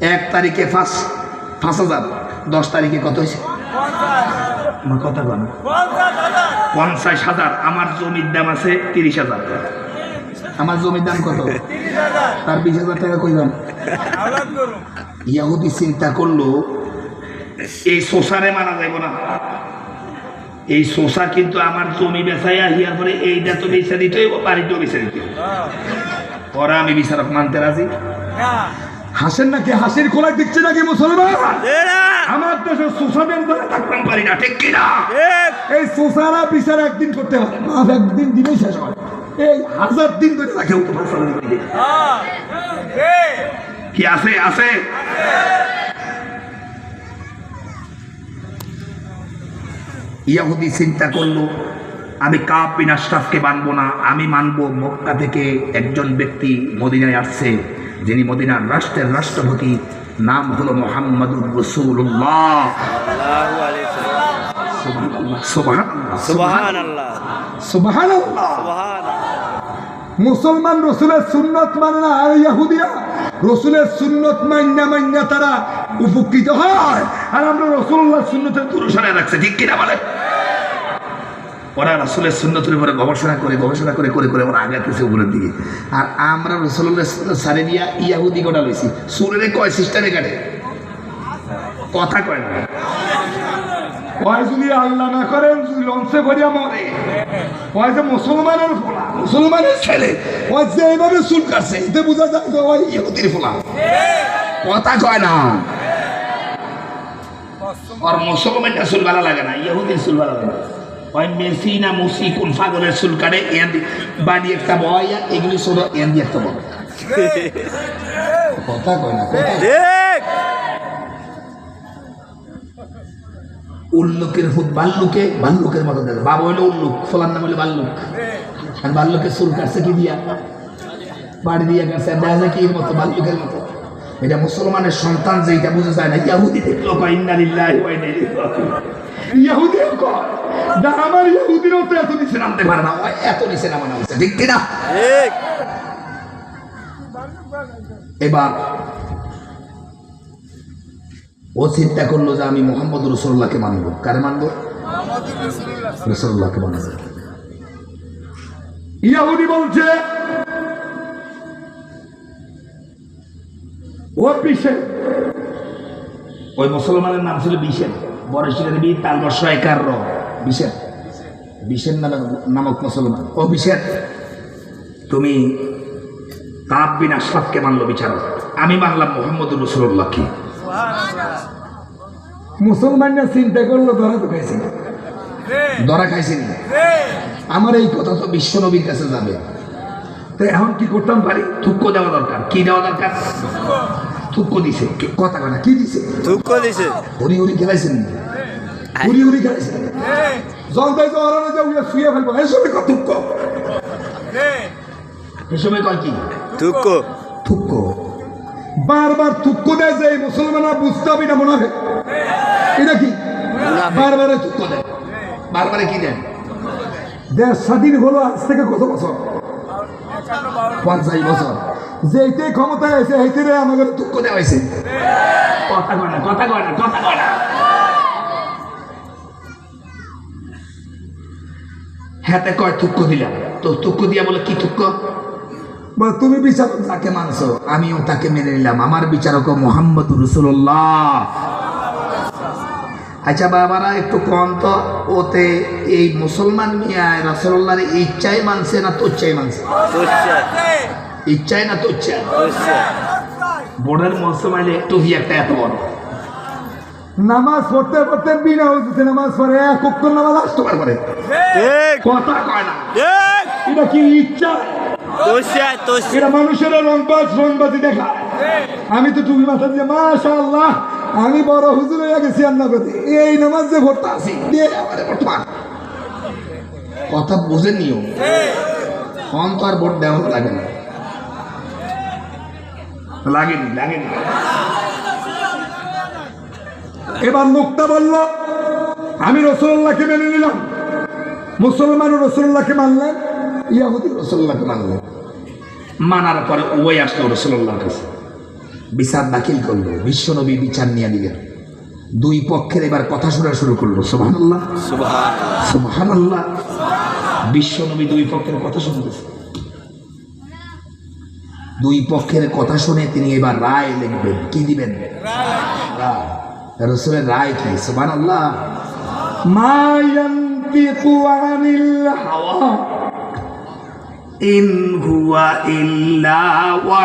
1 তারিখে 5,000, 10 তারিখে কত হয়েছে? আমার কথা বল না। 50,000। আমার জমির দাম আছে 30,000। আমার জমির দাম কত? তার 20,000 টাকা কইলাম। ইয়াহুদি চিন্তা করলো এই সোসারে মারা যাইব না, এই সোসা কিন্তু আমার জমি বেচাইয়া হিয়ার পরে এইটা তো বেচা দিতে হইব, বাড়িতেও বেচা দিতে হইব। ওরা আমি বিচারক মানতে রাজি। হাসেন নাকি? হাসির খোলা দিচ্ছে নাকি মুসলমান? আমার দেশের সোসাদের দ্বারা থাকতে পারি না, ঠিক কিনা? এই সোসারা বিচার একদিন করতে পারে, মাফ একদিন দিনেই শেষ হয়। এই 1000 দিন ধরে রাখে কি আছে? আছে। ইয়াহুদি চিন্তা করলো আমি কাব বিন আশরাফকে মানবো না, আমি মানবো মক্কা থেকে একজন ব্যক্তি মদিনায় আসছে, যিনি মদিনার রাষ্ট্রের রাষ্ট্রপতি, নাম হলো মুহাম্মাদুর রাসূলুল্লাহ। সুবহানাল্লাহ, সুবহানাল্লাহ, সুবহানাল্লাহ। মুসলমান রসুলের সুন্নত মানে না, আর ইহুদিরা রসুলের সুন্নত মাইন্না তারা উপকৃত হয়, আর আমরা রাসূলুল্লাহর সুন্নতের দূরসারে রাখছে, ঠিক কিনা বলে? ওরা রাসূলের সুন্নতের উপরে গবেষণা করে ওরা আগাতেছে উপরের দিকে, আর আমরা রাসূলুল্লাহর সুন্নত সারে দিয়া ইয়াহুদি গোটা লইছি। সুরের কয় সিস্টেমে কাটে, কথা কয় না। কয় যদি আল্লাহ না করেন, যদি লঞ্চে ভরিয়া মরে, কয় যে মুসলমানের ফোলা, মুসলমানের ছেলে, কয় যে এইভাবে চুল কাটছে, এতে বোঝা যায় যে ওই ইহুদির ফোলা, কথা কয় না। আর মুসলমানটা চুল ভালো লাগে না, ইহুদির চুল ভালো লাগে। ওই মেসি না মুসি কোন পাগলের চুল কাটে, বাড়ি একটা বয়া, এগুলি ছোট এন্দি একটা বড়, কথা কয় না। উল্লুকের হুদ ভাল্লুকের মতো দেখে, বাবা হইলো উল্লুক, ফলার নাম হইলো ভাল্লুক। আর ভাল্লুকের চুল কাটছে কি দিয়া? বাড়ি দিয়া কাটছে, দেখা যায় কি মতো, ভাল্লুকের মতো। এটা মুসলমানের সন্তান যে এটা বুঝে যায় না। ইয়াহুদি দেখলো কয় ইন্না লিল্লাহি ওয়া ইন্না ইলাইহি রাজিউন। ইয়াহুদিও কয় দা আমার ইয়াহুদিরও তো এত নিচে নামতে পারে না, ওই এত নিচে নামানো হচ্ছে, ঠিক কিনা? ঠিক। এবার ও চিন্তা করলো যে আমি মুহাম্মদ রাসূলুল্লাহকে মানবো। কারে মানবো? রাসূলুল্লাহকে মানবো। ইয়াহুদি বলছে ও বিশেন, ওই মুসলমানের নাম ছিল বিশেন, বরেশিলের বি তাল বর্ষ একার র, বিশেন, বিশেন নামক মুসলমান। ও বিশেন, তুমি কাব বিন আশরাফকে মানলো বিচারক, আমি মানলাম মুহাম্মদুর রাসূলুল্লাহকে। মুসলমানরা চিন্তা করলো ধরা তো খাইছি, ধরা খাইছি না। আমার এই কথা তো বিশ্ব নবীর কাছে যাবে, তো এখন কি করতাম পারি? থুক্ক দেওয়া দরকার। কি দেওয়া দরকার? থুক্ক দিছে, কথা কথা কি দিছে? থুক্ক দিছে। হরি হরি খেলাইছেন, হরি হরি খেলাইছেন। জলদাই জহরানে যে উইয়া শুয়ে ফেলবো, এই সময় কত থুক্ক, এই সময় কয় কি? থুক্ক। থুক্ক বারবার থুক্ক দেয় যে মুসলমানরা বুঝতে হবে না, মনে হয় এটা কি বারবারে থুক্ক দেয়। বারবারে কি দেন? দেশ স্বাধীন হলো আজ থেকে কত বছর? 50 বছর। যেইটাই ক্ষমতায় আছে সেইটারে আমাদের দুঃখ দেওয়া হয়েছে, কথা কয় না, কথা কয় না, কথা কয় না। হাতে কয় থুক্ক দিলাম, তো থুক্ক দিয়া বলে কি থুক্ক? বলে তুমি বিচারক যাকে মানছো আমিও তাকে মেনে নিলাম, আমার বিচারক মুহাম্মদুর রাসূলুল্লাহ। আচ্ছা বাবারা একটু কম তো, ওতে এই মুসলমান মিয়া রাসূলুল্লাহর ইচ্ছাই মানছে না তোচ্ছাই মানছে? ইচ্ছাই না তোচ্ছা? বোর্ডের মৌসুম আইলে একটু একটা এত বড় নামাজ পড়তে পড়তে বিনা হইতেছে, নামাজ পড়ে এক ওয়াক্ত নামাজ আসতে পারে, কথা কয় না। এটা কি ইচ্ছা? এটা মানুষের রংবাজি দেখা। আমি তো টুপি মাথা দিয়ে মাশাআল্লাহ আমি বড় হুজুর হয়ে গেছি, আল্লাহ করতে এই নামাজ যে ভোটটা আছি বর্তমান কথা বুঝে নিও, ফোন তো আর ভোট দেওয়া লাগে না, লাগেনি লাগেনি। এবার লোকটা বলল আমি রাসূলুল্লাহকে মেনে নিলাম, মুসলমান রাসূলুল্লাহকে মানলেন, ইয়াহুদি রাসূলুল্লাহকে মানলেন। মানার পরে ওই আসলো রাসূলুল্লাহর কাছে, বিচার দাখিল করলো, বিশ্বনবী বিচার নিয়ে দিলেন। দুই পক্ষের এবার কথা শোনা শুরু করলো। সুবহানাল্লাহ, সুবহানাল্লাহ। বিশ্বনবী দুই পক্ষের কথা শুনতেছে। দুই পক্ষের কথা শুনে তিনি এবার রায় লিখবেন। কি দিবেন? রায়। রাসূলের রায় কি? সুবহানাল্লাহ। মা ইয়ানতিকু আনিল হাওয়া ইন হুয়া ইল্লা